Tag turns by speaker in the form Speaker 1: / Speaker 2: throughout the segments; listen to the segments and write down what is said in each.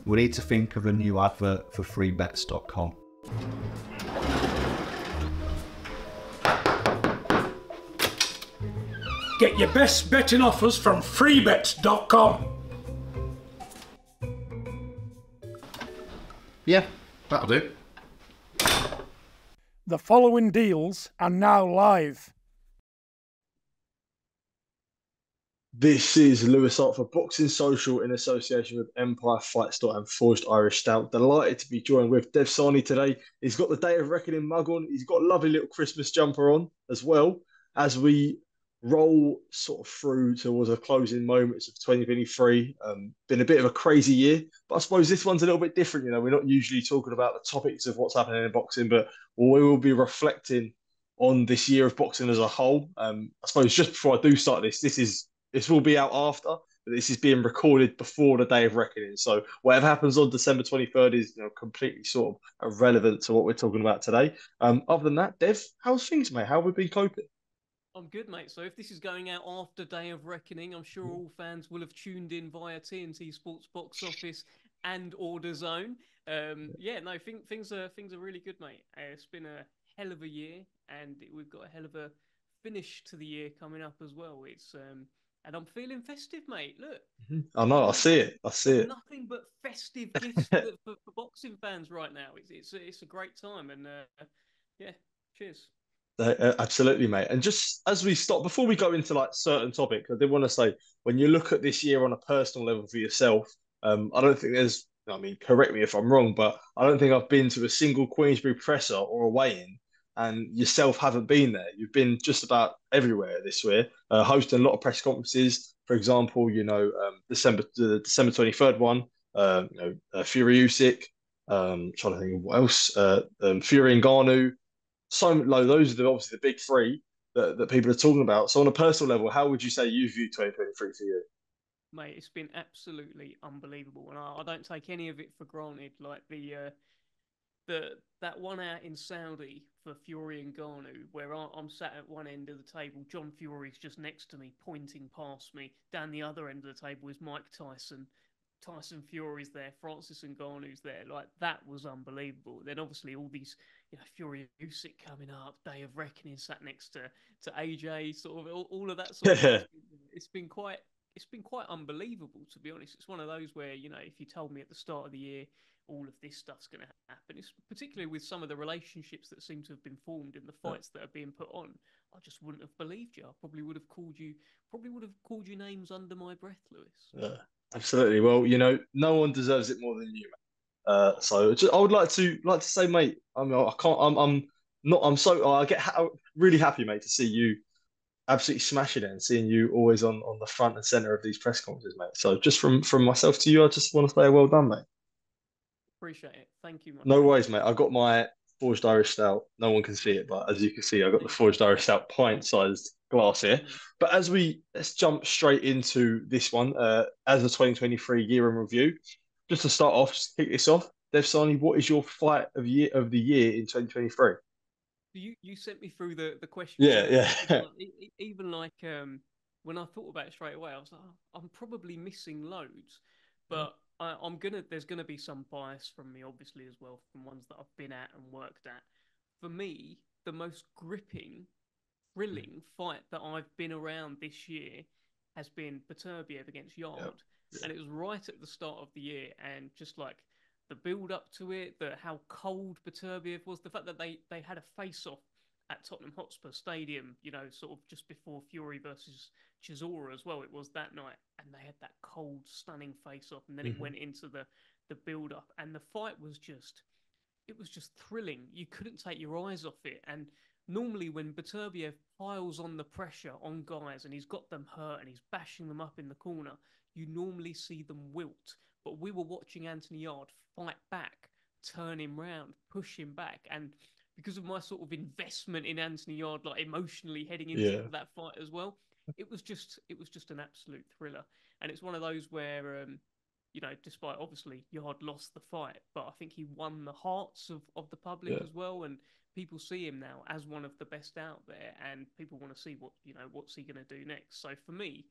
Speaker 1: we need to think of a new advert for freebets.com.
Speaker 2: Get your best betting offers from freebets.com.
Speaker 3: Yeah, that'll do.
Speaker 2: The following deals are now live.
Speaker 4: This is Lewis Hart for Boxing Social in association with Empire Fight Store and Forged Irish Stout. Delighted to be joined with Dev Sahni today. He's got the Day of Reckoning mug on. He's got a lovely little Christmas jumper on as well as we roll sort of through towards the closing moments of 2023. Been a bit of a crazy year, but I suppose this one's a little bit different. You know, we're not usually talking about the topics of what's happening in boxing, but we will be reflecting on this year of boxing as a whole. I suppose just before I do start this will be out after, but this is being recorded before the Day of Reckoning. So whatever happens on December 23rd is, completely sort of irrelevant to what we're talking about today. Other than that, Dev, how's things, mate? How have we been coping?
Speaker 5: I'm good, mate. So if this is going out after Day of Reckoning, I'm sure all fans will have tuned in via TNT Sports Box Office and Order Zone. Things are really good, mate. It's been a hell of a year, and we've got a hell of a finish to the year coming up as well. And I'm feeling festive, mate. Look.
Speaker 4: I know. I see it.
Speaker 5: Nothing but festive gifts for boxing fans right now. It's a great time, and cheers.
Speaker 4: Absolutely, mate. And just as we stop, before we go into like certain topics, I did want to say, when you look at this year on a personal level for yourself, I don't think there's, I mean, correct me if I'm wrong, but I don't think I've been to a single Queensbury presser or a weigh-in, and yourself haven't been there. You've been just about everywhere this year, hosting a lot of press conferences. For example, the December 23rd one, Fury Usyk, trying to think of what else, Fury and Ngannou. So low, those are obviously the big three that people are talking about. So on a personal level, how would you say you view 2023 for you?
Speaker 5: Mate, it's been absolutely unbelievable, and I don't take any of it for granted. Like that one out in Saudi for Fury and Ngannou, where I'm sat at one end of the table, John Fury's just next to me, pointing past me. Down the other end of the table is Mike Tyson. Tyson Fury's there, Francis Ngannou's there. Like, that was unbelievable. Then obviously all these, Fury Usyk coming up, Day of Reckoning sat next to AJ, sort of all of that sort of stuff. It's been quite unbelievable, to be honest. It's one of those where, if you told me at the start of the year all of this stuff's going to happen, it's particularly with some of the relationships that seem to have been formed in the fights that are being put on, I just wouldn't have believed you. I probably would have called you names under my breath, Lewis.
Speaker 4: Yeah, absolutely. Well, no one deserves it more than you, mate. I would like to say, mate. I mean, I can't. I'm not. I'm really happy, mate, to see you absolutely smashing it and seeing you always on the front and center of these press conferences, mate. So just from myself to you, I just want to say well done, mate.
Speaker 5: Appreciate it. Thank you, mate.
Speaker 4: No worries, mate. I got my Forged Irish Stout. No one can see it, but as you can see, I got the Forged Irish Stout pint-sized glass here. But let's jump straight into this one as a 2023 year in review. Just to start off, just to kick this off, Dev Sahni, what is your fight of the year in 2023?
Speaker 5: You sent me through the question.
Speaker 4: Yeah.
Speaker 5: Even when I thought about it straight away, I was like, I'm probably missing loads, but there's gonna be some bias from me, obviously, as well, from ones that I've been at and worked at. For me, the most gripping, thrilling fight that I've been around this year has been Beterbiev against Yard. Yep. And it was right at the start of the year, and just like the build up to it, how cold Beterbiev was, the fact that they had a face off at Tottenham Hotspur Stadium, sort of just before Fury versus Chisora as well. It was that night, and they had that cold, stunning face off, and then it went into the build up, and the fight was just thrilling. You couldn't take your eyes off it. And normally when Beterbiev piles on the pressure on guys and he's got them hurt and he's bashing them up in the corner, you normally see them wilt. But we were watching Anthony Yard fight back, turn him round, push him back, and because of my sort of investment in Anthony Yard, like emotionally heading into that fight as well, it was just an absolute thriller. And it's one of those where, despite obviously Yard lost the fight, but I think he won the hearts of the public as well. And people see him now as one of the best out there, and people want to see what's he going to do next. So for me,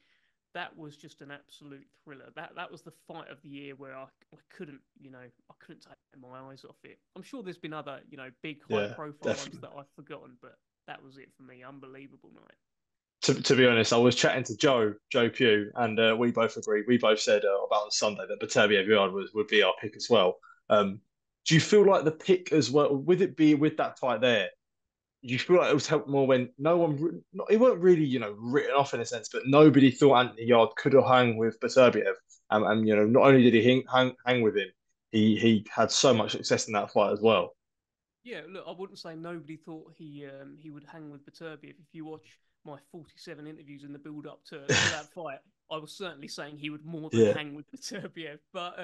Speaker 5: that was just an absolute thriller. That was the fight of the year where I couldn't, I couldn't take my eyes off it. I'm sure there's been other, big high
Speaker 4: Yeah,
Speaker 5: profile ones
Speaker 4: definitely.
Speaker 5: that I've forgotten, but that was it for me. Unbelievable night.
Speaker 4: To be honest, I was chatting to Joe Pugh, and we both agreed. We both said about on Sunday that Batavier Villard would be our pick as well. Do you feel like the pick as well, with it being with that fight there, you feel like it was helped more when no one, it weren't really, written off in a sense, but nobody thought Anthony Yard could have hung with Batavier, and not only did he hang with him, he had so much success in that fight as well.
Speaker 5: Yeah, look, I wouldn't say nobody thought he would hang with Beterbiev. If you watch my 47 interviews in the build up to that fight, I was certainly saying he would more than
Speaker 4: Yeah,
Speaker 5: hang with Beterbiev. But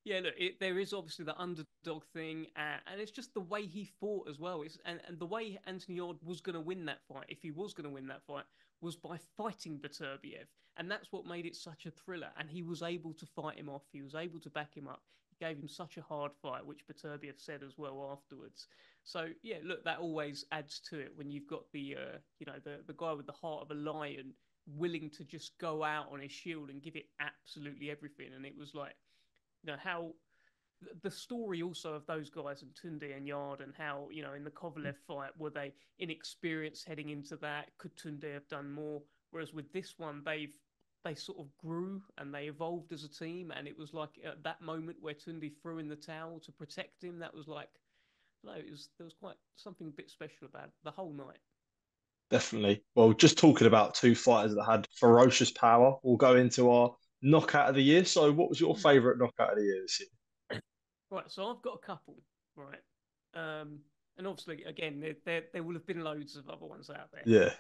Speaker 5: yeah, look, there is obviously the underdog thing, and it's just the way he fought as well. And the way Anthony Ord was going to win that fight, if he was going to win that fight, was by fighting Beterbiev, and that's what made it such a thriller. And he was able to fight him off. He was able to back him up. He gave him such a hard fight, which Beterbiev said as well afterwards. So yeah, look, that always adds to it when you've got the guy with the heart of a lion willing to just go out on his shield and give it absolutely everything. And it was like, how the story also of those guys and Tunde and Yard, and how, in the Kovalev fight, were they inexperienced heading into that? Could Tunde have done more? Whereas with this one, they sort of grew and they evolved as a team. And it was like at that moment where Tunde threw in the towel to protect him, that was like, no, there was quite something a bit special about it, the whole night.
Speaker 4: definitely. Well, just talking about two fighters that had ferocious power, we'll go into our knockout of the year. So, what was your favourite knockout of the year this year?
Speaker 5: Right, so I've got a couple, right? And obviously, again, there will have been loads of other ones out there.
Speaker 4: Yeah,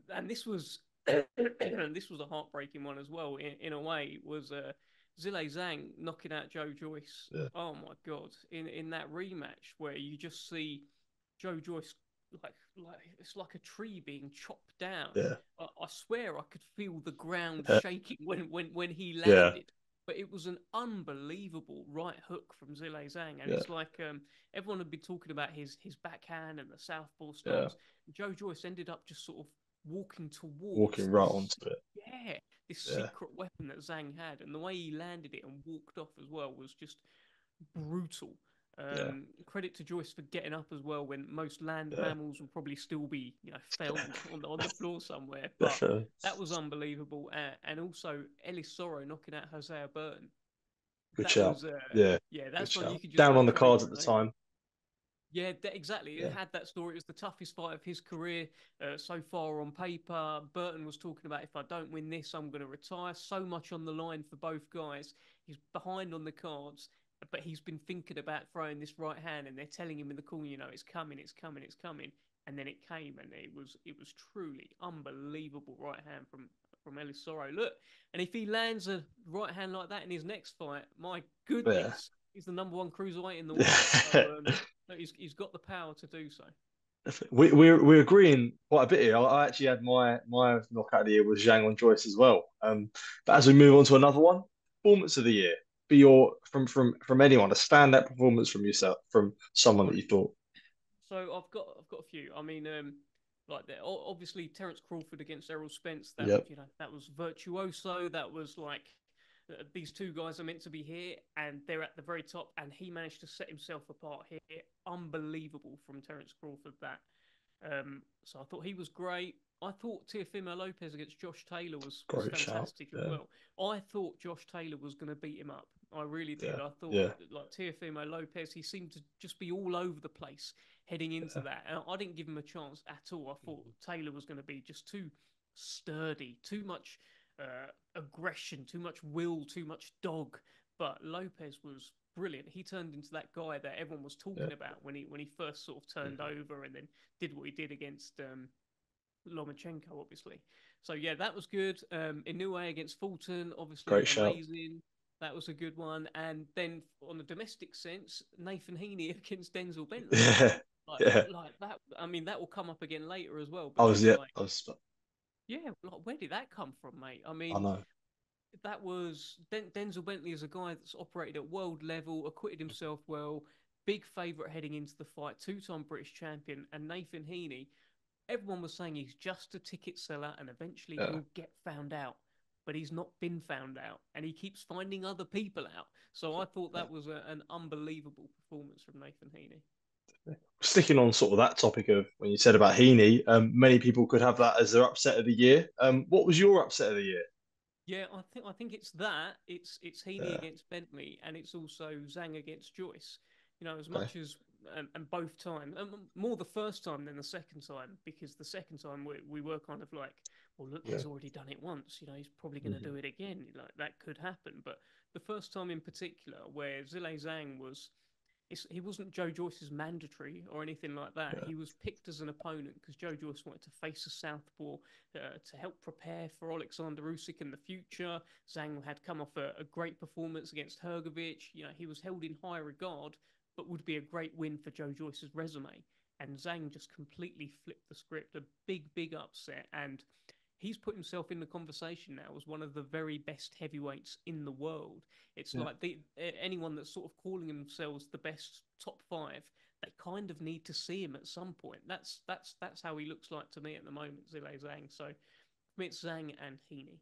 Speaker 5: And this was this was a heartbreaking one as well. In a way, it was Zile Zhang knocking out Joe Joyce.
Speaker 4: yeah,
Speaker 5: Oh my God! In that rematch where you just see Joe Joyce like it's like a tree being chopped down.
Speaker 4: yeah,
Speaker 5: I swear I could feel the ground
Speaker 4: yeah,
Speaker 5: shaking when he
Speaker 4: yeah,
Speaker 5: landed. But it was an unbelievable right hook from Zile Zhang, and
Speaker 4: yeah,
Speaker 5: it's like everyone had been talking about his backhand and the southpaw
Speaker 4: yeah.
Speaker 5: stance. Joe Joyce ended up just sort of walking towards
Speaker 4: Walking right
Speaker 5: this,
Speaker 4: onto it.
Speaker 5: yeah, this
Speaker 4: Yeah,
Speaker 5: secret weapon that Zhang had, and the way he landed it and walked off as well was just brutal.
Speaker 4: yeah,
Speaker 5: Credit to Joyce for getting up as well when most land
Speaker 4: yeah.
Speaker 5: mammals will probably still be, felled on the floor somewhere. But
Speaker 4: Definitely.
Speaker 5: that was unbelievable, and also Ellis Sorrow knocking out Hosea Burton.
Speaker 4: Good
Speaker 5: That
Speaker 4: shout.
Speaker 5: was,
Speaker 4: Yeah,
Speaker 5: yeah,
Speaker 4: good
Speaker 5: that's one you
Speaker 4: shout.
Speaker 5: could just
Speaker 4: Down on
Speaker 5: watch
Speaker 4: the
Speaker 5: over
Speaker 4: cards at the
Speaker 5: and over.
Speaker 4: time.
Speaker 5: Yeah, exactly. It
Speaker 4: Yeah,
Speaker 5: had that story. It was the toughest fight of his career so far on paper. Burton was talking about, if I don't win this, I'm going to retire. So much on the line for both guys. He's behind on the cards, but he's been thinking about throwing this right hand, and they're telling him in the corner, it's coming, it's coming, it's coming. And then it came, and it was truly unbelievable right hand from Ellis Sorrow. Look, and if he lands a right hand like that in his next fight, my
Speaker 4: yeah.
Speaker 5: goodness, he's the number one cruiserweight in the world. So no, he's got the power to do so.
Speaker 4: We're agreeing quite a bit here. I actually had my knockout of the year was Zhang on Joyce as well. But as we move on to another one, performance of the year. Be your from anyone a standout performance from yourself from someone that
Speaker 5: Right.
Speaker 4: you thought.
Speaker 5: So I've got a few. I mean, like obviously Terence Crawford against Errol Spence.
Speaker 4: Yep.
Speaker 5: That was virtuoso. That was like these two guys are meant to be here, and they're at the very top, and he managed to set himself apart here. Unbelievable from Terence Crawford. So I thought he was great. I thought Teofimo Lopez against Josh Taylor was
Speaker 4: Great shout.
Speaker 5: fantastic as
Speaker 4: Yeah.
Speaker 5: well. I thought Josh Taylor was going to beat him up. I really did.
Speaker 4: Yeah.
Speaker 5: I thought
Speaker 4: Yeah.
Speaker 5: like Teofimo Lopez, he seemed to just be all over the place heading into
Speaker 4: Yeah.
Speaker 5: that, and I didn't give him a chance at all. I thought Taylor was going to be just too sturdy, too much aggression, too much will, too much dog. But Lopez was brilliant. He turned into that guy that everyone was
Speaker 4: Yeah.
Speaker 5: talking about when he first sort of turned over and then did what he did against Lomachenko, obviously. So yeah, that was good. Inoue against Fulton, obviously
Speaker 4: Great shout.
Speaker 5: amazing. That was a good one. And then on the domestic sense, Nathan Heaney against Denzel Bentley.
Speaker 4: Yeah.
Speaker 5: Like,
Speaker 4: Yeah.
Speaker 5: like that. I mean, that will come up again later as well.
Speaker 4: I
Speaker 5: But
Speaker 4: was
Speaker 5: just
Speaker 4: yeah.
Speaker 5: like,
Speaker 4: I was.
Speaker 5: yeah, like where did that come from, mate? I
Speaker 4: I
Speaker 5: mean,
Speaker 4: know.
Speaker 5: that was Denzel Bentley is a guy that's operated at world level, acquitted himself well, big favourite heading into the fight, two-time British champion, and Nathan Heaney. Everyone was saying he's just a ticket seller, and eventually
Speaker 4: Yeah.
Speaker 5: he'll get found out. but he's not been found out, and he keeps finding other people out. So I thought that was an unbelievable performance from Nathan Heaney.
Speaker 4: Sticking on sort of that topic of when you said about Heaney, many people could have that as their upset of the year. What was your upset of the year?
Speaker 5: Yeah, I think it's that. It's Heaney
Speaker 4: Yeah.
Speaker 5: against Bentley, and it's also Zhang against Joyce. You know, as
Speaker 4: Okay.
Speaker 5: much as and both times, more the first time than the second time, because the second time we were kind of like, well, look,
Speaker 4: Yeah.
Speaker 5: he's already done it once. You know, he's probably going to
Speaker 4: Mhm.
Speaker 5: do it again. Like that could happen. But the first time in particular, where Zhilei Zhang was he wasn't Joe Joyce's mandatory or anything like that.
Speaker 4: Yeah.
Speaker 5: He was picked as an opponent because Joe Joyce wanted to face a southpaw to help prepare for Alexander Usyk in the future. Zhang had come off a great performance against Hrgovic. You know, he was held in high regard, but would be a great win for Joe Joyce's resume. And Zhang just completely flipped the script, a big upset, and he's put himself in the conversation now as one of the very best heavyweights in the world. It's
Speaker 4: Yeah.
Speaker 5: like anyone that's sort of calling themselves the best top five, they kind of need to see him at some point. That's how he looks like to me at the moment, Zhilei Zhang. So for me, it's Zhang and Heaney.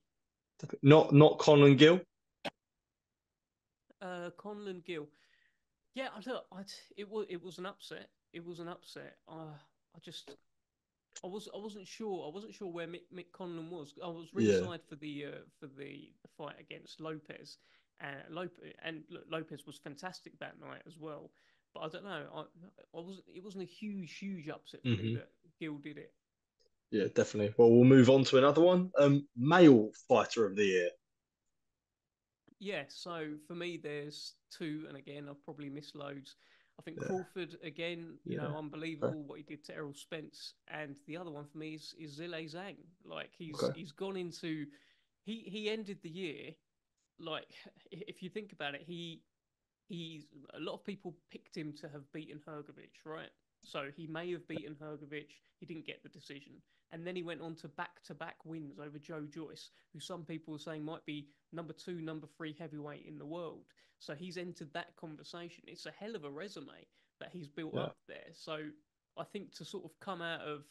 Speaker 4: Not Conlan Gill.
Speaker 5: Conlan Gill. Yeah, it was an upset. It was an upset. I just I wasn't sure. I wasn't sure where Mick Conlan was. I was
Speaker 4: Yeah.
Speaker 5: ringside for the fight against Lopez, and look, Lopez was fantastic that night as well. But I don't know. I wasn't. It wasn't a huge upset for me
Speaker 4: Hmm.
Speaker 5: that Gill did it.
Speaker 4: Yeah, definitely. Well, we'll move on to another one. Male fighter of the year.
Speaker 5: Yeah, so for me, there's two, and again, I've probably missed loads. I think
Speaker 4: Yeah.
Speaker 5: Crawford, again,
Speaker 4: Yeah. Okay.
Speaker 5: unbelievable what he did to Errol Spence, and the other one for me is Zhilei Zhang. Like
Speaker 4: Okay.
Speaker 5: he's gone into, he ended the year like if you think about it, he's a lot of people picked him to have beaten Hrgovic, right? So he may have beaten Hrgovic. He didn't get the decision, and then he went on to back wins over Joe Joyce, who some people are saying might be number two, number three heavyweight in the world. So he's entered that conversation. It's a hell of a resume that he's built
Speaker 4: Yeah.
Speaker 5: up there. So I think to sort of come out of,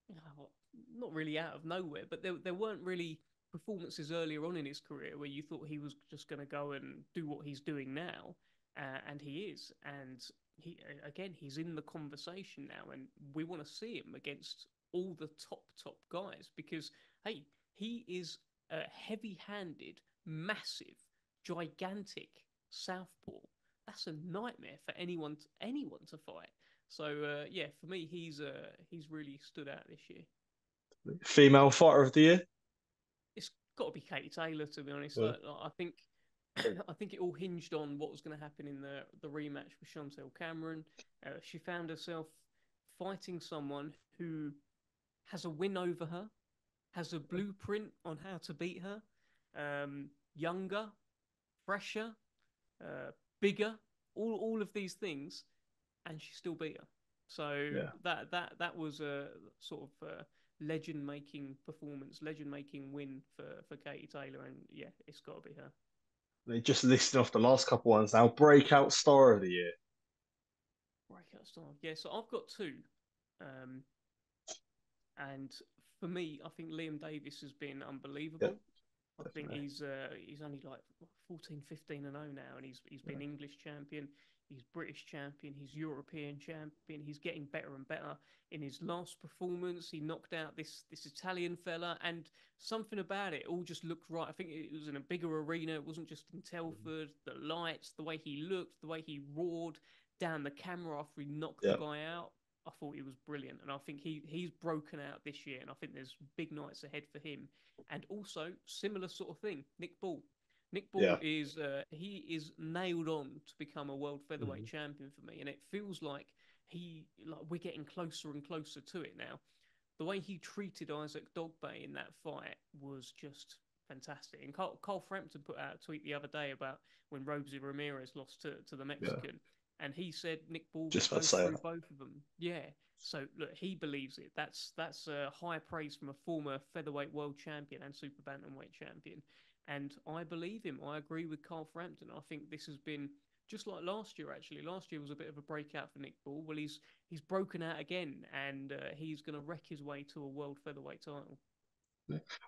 Speaker 5: you know, not really out of nowhere, but there weren't really performances earlier on in his career where you thought he was just going to go and do what he's doing now, and he is. And he's in the conversation now, and we want to see him against all the top guys because hey, he is a heavy-handed, massive, gigantic southpaw. That's a nightmare for anyone to fight. So yeah, for me, he's really stood out this year.
Speaker 4: Female fighter of the year.
Speaker 5: It's got to be Katie Taylor, to be honest.
Speaker 4: Yeah.
Speaker 5: I think I think it all hinged on what was going to happen in the rematch with Chantel Cameron. She found herself fighting someone who has a win over her, has a blueprint on how to beat her, younger, fresher, uh, bigger, all of these things, and she still beat her. So
Speaker 4: Yeah.
Speaker 5: that was a sort of legend making performance, legend making win for Katie Taylor, and yeah, it's got to be her.
Speaker 4: They just listed off the last couple ones now. Breakout star of the year.
Speaker 5: Breakout star. Yeah, so I've got two. Um, and for me, I think Liam Davis has been
Speaker 4: Yeah,
Speaker 5: unbelievable. I think
Speaker 4: definitely.
Speaker 5: he's only like 14, 15 and 0 now, and he's
Speaker 4: Yeah.
Speaker 5: been English champion, he's British champion, he's European champion. He's getting better and better. In his last performance, he knocked out this Italian fella, and something about it all just looked right. I think it was in a bigger arena. It wasn't just in Telford. The lights, the way he looked, the way he roared down the camera after he knocked the
Speaker 4: Yeah.
Speaker 5: guy out. I thought he was brilliant, and I think he's broken out this year, and I think there's big nights ahead for him. And also similar sort of thing, Nick Ball. Nick Ball
Speaker 4: Yeah.
Speaker 5: he is nailed on to become a world featherweight
Speaker 4: Mhm.
Speaker 5: champion for me, and it feels like we're getting closer and closer to it now. The way he treated Isaac Dogbay in that fight was just fantastic. And Carl Frampton put out a tweet the other day about when Rosie Ramirez lost to the
Speaker 4: Yeah.
Speaker 5: Mexican, and he said Nick Ball
Speaker 4: Just
Speaker 5: would
Speaker 4: about to
Speaker 5: go
Speaker 4: say
Speaker 5: through
Speaker 4: that.
Speaker 5: both of them. Yeah. So look, he believes it. That's high praise from a former featherweight world champion and super bantamweight champion, and I believe him. I agree with Carl Frampton. I think this has been just like last year. Actually, last year was a bit of a breakout for Nick Ball. Well, he's broken out again, and he's going to wreck his way to a world featherweight title.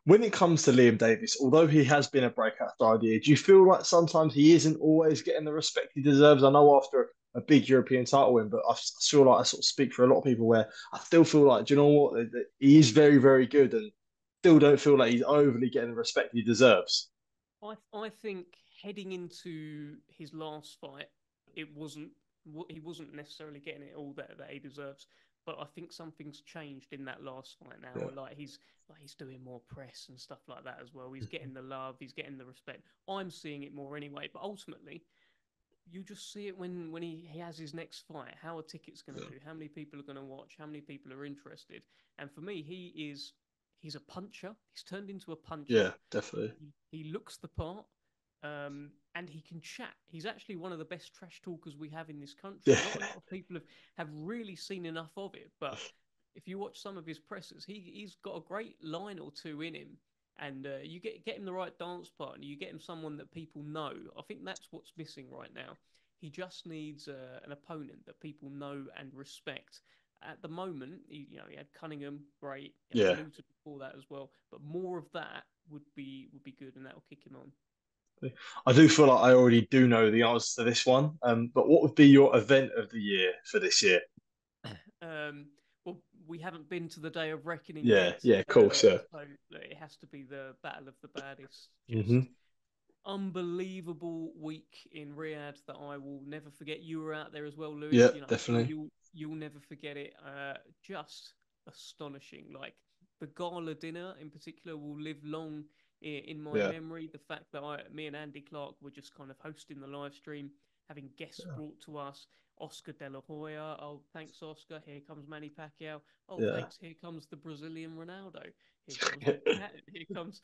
Speaker 4: When it comes to Liam Davis, although he has been a breakout star of the year, do you feel like sometimes he isn't always getting the respect he deserves? I know after a big European title win, but I feel like I sort of speak for a lot of people where I still feel like, do you know what? That he is very, very good and still don't feel like he's overly getting the respect he deserves.
Speaker 5: I think heading into his last fight, it wasn't he wasn't necessarily getting it all that he deserves. But I think something's changed in that last fight now.
Speaker 4: Yeah.
Speaker 5: He's doing more press and stuff like that as well. He's getting the love, he's getting the respect. I'm seeing it more anyway. But ultimately, you just see it when he has his next fight. How are tickets going to do? How many people are going to watch? How many people are interested? And for me, he's a puncher. He's turned into a puncher.
Speaker 4: Yeah, definitely.
Speaker 5: He looks the part, and he can chat. He's actually one of the best trash talkers we have in this country.
Speaker 4: Yeah.
Speaker 5: Not a lot of people have really seen enough of it, but if you watch some of his presses, he's got a great line or two in him. And you get him the right dance partner, you get him someone that people know. I think that's what's missing right now. He just needs an opponent that people know and respect. At the moment, he had Cunningham, great, he had
Speaker 4: Yeah.
Speaker 5: Luton before that as well. But more of that would be good, and that will kick him on.
Speaker 4: I do feel like I already do know the answer to this one. But what would be your event of the year for this year?
Speaker 5: Well, we haven't been to the day of reckoning
Speaker 4: Yeah,
Speaker 5: yet,
Speaker 4: yeah, of course, yeah.
Speaker 5: so it has to be the Battle of the Baddest.
Speaker 4: Hmm.
Speaker 5: Just unbelievable week in Riyadh that I will never forget. You were out there as well, Lewis.
Speaker 4: Yeah,
Speaker 5: You know, I'm sure
Speaker 4: definitely.
Speaker 5: you'll never forget it. Just astonishing. Like the gala dinner in particular will live long in my
Speaker 4: Yeah.
Speaker 5: memory. The fact that me and Andy Clark were just kind of hosting the live stream, having guests brought to us. Oscar De La Hoya. Oh, thanks, Oscar. Here comes Manny Pacquiao. Oh,
Speaker 4: Yeah.
Speaker 5: thanks. Here comes the Brazilian Ronaldo. Here comes Mick Patton. Here comes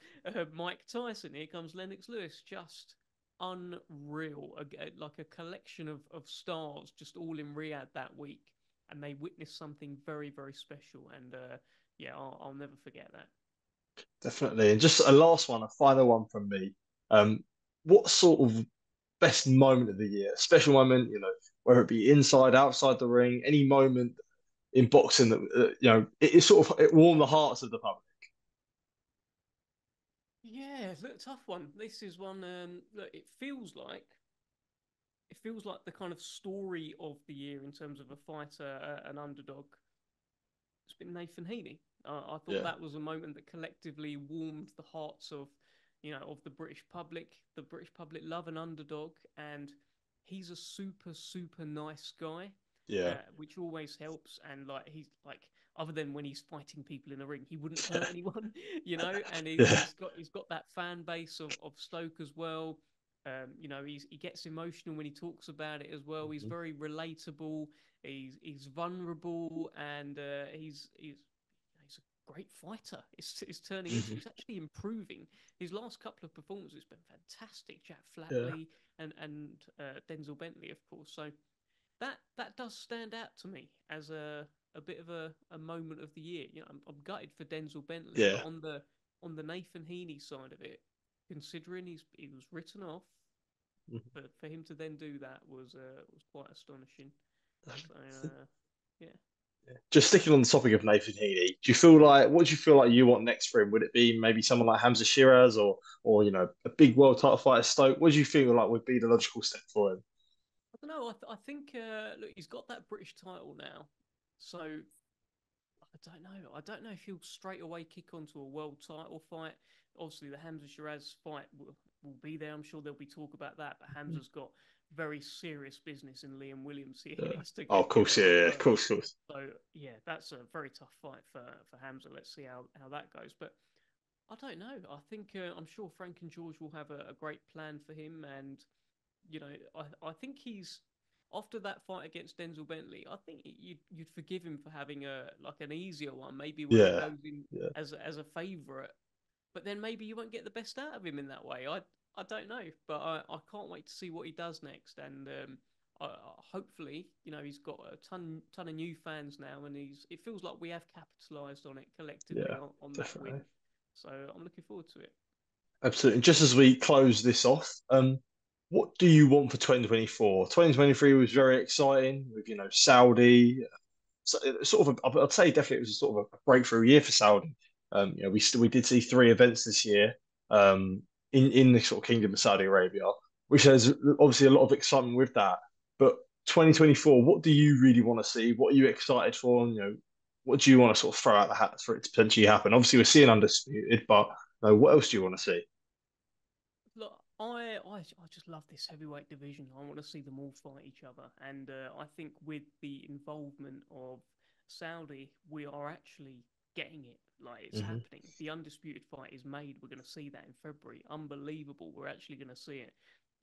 Speaker 5: Mike Tyson. Here comes Lennox Lewis. Just unreal. Like a collection of stars just all in Riyadh that week. And they witnessed something very, very special. And yeah, I'll never forget that.
Speaker 4: Definitely. And just a last one, a final one from me. What sort of best moment of the year, special moment, whether it be inside, outside the ring, any moment in boxing that, it sort of, it warmed the hearts of the public.
Speaker 5: Yeah, look, tough one. This is one. Look, it feels like the kind of story of the year in terms of a fighter, an underdog. It's been Nathan Heaney. I thought
Speaker 4: Yeah.
Speaker 5: that was a moment that collectively warmed the hearts of the British public. The British public love an underdog, and he's a super, super nice guy,
Speaker 4: Yeah.
Speaker 5: which always helps. And like other than when he's fighting people in a ring, he wouldn't hurt anyone, And
Speaker 4: Yeah.
Speaker 5: he's got that fan base of Stoke as well. He gets emotional when he talks about it as well. He's
Speaker 4: Mhm.
Speaker 5: very relatable. He's vulnerable, and he's a great fighter. It's turning into.
Speaker 4: Mhm.
Speaker 5: He's actually improving. His last couple of performances have been fantastic. Jack
Speaker 4: Yeah.
Speaker 5: Flatley and Denzel Bentley, of course. So that does stand out to me as a bit of a moment of the year. I'm gutted for Denzel Bentley, but
Speaker 4: Yeah.
Speaker 5: on the Nathan Heaney side of it, considering he was written off,
Speaker 4: Mhm.
Speaker 5: for him to then do that was quite astonishing. So yeah.
Speaker 4: Just sticking on the topic of Nathan Heaney, what do you feel like you want next for him? Would it be maybe someone like Hamza Shiraz or a big world title fight at Stoke? What do you feel like would be the logical step for him?
Speaker 5: I don't know. I think look, he's got that British title now, so I don't know. I don't know if he'll straight away kick onto a world title fight. Obviously, the Hamza Shiraz fight will be there. I'm sure there'll be talk about that. But Hamza's got very serious business in Liam Williams here. He
Speaker 4: Yeah.
Speaker 5: needs to
Speaker 4: Oh, of
Speaker 5: get
Speaker 4: course,
Speaker 5: it
Speaker 4: yeah,
Speaker 5: right
Speaker 4: yeah, of
Speaker 5: first.
Speaker 4: course, of course.
Speaker 5: So yeah, that's a very tough fight for Hamza. Let's see how that goes. But I don't know. I think I'm sure Frank and George will have a great plan for him, and I think he's after that fight against Denzel Bentley. I think you'd forgive him for having an easier one, maybe where he
Speaker 4: Yeah,
Speaker 5: goes in
Speaker 4: yeah,
Speaker 5: as a favourite, but then maybe you won't get the best out of him in that way. I don't know, but I can't wait to see what he does next, and hopefully he's got a ton of new fans now, and it feels like we have capitalised on it collectively
Speaker 4: yeah,
Speaker 5: on that win.
Speaker 4: definitely.
Speaker 5: So I'm looking forward to it.
Speaker 4: Absolutely. And just as we close this off, what do you want for 2024? 2023 was very exciting with, Saudi. So it's sort of, I'd say definitely it was sort of a breakthrough year for Saudi. We did see three events this year in the sort of Kingdom of Saudi Arabia, which has obviously a lot of excitement with that. But 2024, what do you really want to see? What are you excited for? And, what do you want to sort of throw out the hat for it to potentially happen? Obviously, we're seeing Undisputed, but what else do you want to see?
Speaker 5: Look, I just love this heavyweight division. I want to see them all fight each other, and I think with the involvement of Saudi, we are actually getting it. Like it's
Speaker 4: Hmm.
Speaker 5: happening. The undisputed fight is made. We're going to see that in February. Unbelievable. We're actually going to see it.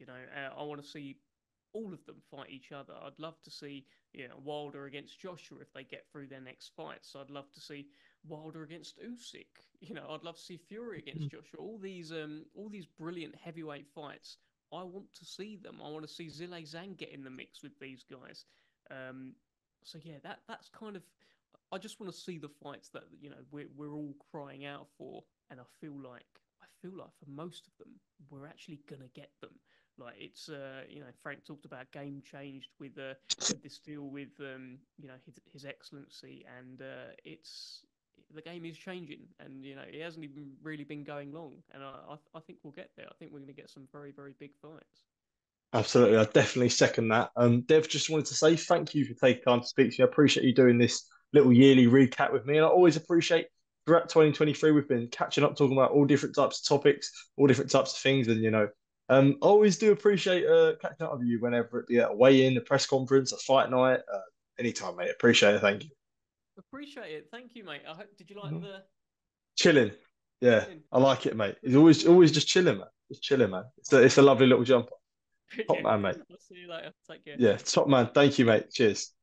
Speaker 5: I want to see all of them fight each other. I'd love to see, Wilder against Joshua if they get through their next fights. I'd love to see Wilder against Usyk. I'd love to see Fury against Joshua. All these brilliant heavyweight fights. I want to see them. I want to see Zhilei Zhang get in the mix with these guys. Um, so yeah, that's kind of. I just want to see the fights that we're all crying out for, and I feel like for most of them we're actually gonna get them. Like it's Frank talked about game changed with this deal with his excellency, and it's the game is changing, and it hasn't even really been going long, and I think we'll get there. I think we're going to get some very very big fights.
Speaker 4: Absolutely, I definitely second that. Dev, just wanted to say thank you for taking time to speak to me. I appreciate you doing this little yearly recap with me, and I always appreciate throughout 2023 we've been catching up, talking about all different types of topics, all different types of things, and I always do appreciate catching up with you whenever it be at a weigh-in, a press conference, a fight night, anytime, mate. Appreciate it. Thank you.
Speaker 5: Appreciate it. Thank you, mate. Did you like
Speaker 4: Mhm.
Speaker 5: the
Speaker 4: Chilling, yeah,
Speaker 5: chilling?
Speaker 4: I like it, mate. It's
Speaker 5: Brilliant.
Speaker 4: always just chilling, man. Just chilling, man. It's a
Speaker 5: Amazing.
Speaker 4: lovely little jump. Top
Speaker 5: Brilliant.
Speaker 4: man, mate.
Speaker 5: I'll see you later. Take care.
Speaker 4: Yeah, top man. Thank you, mate. Cheers.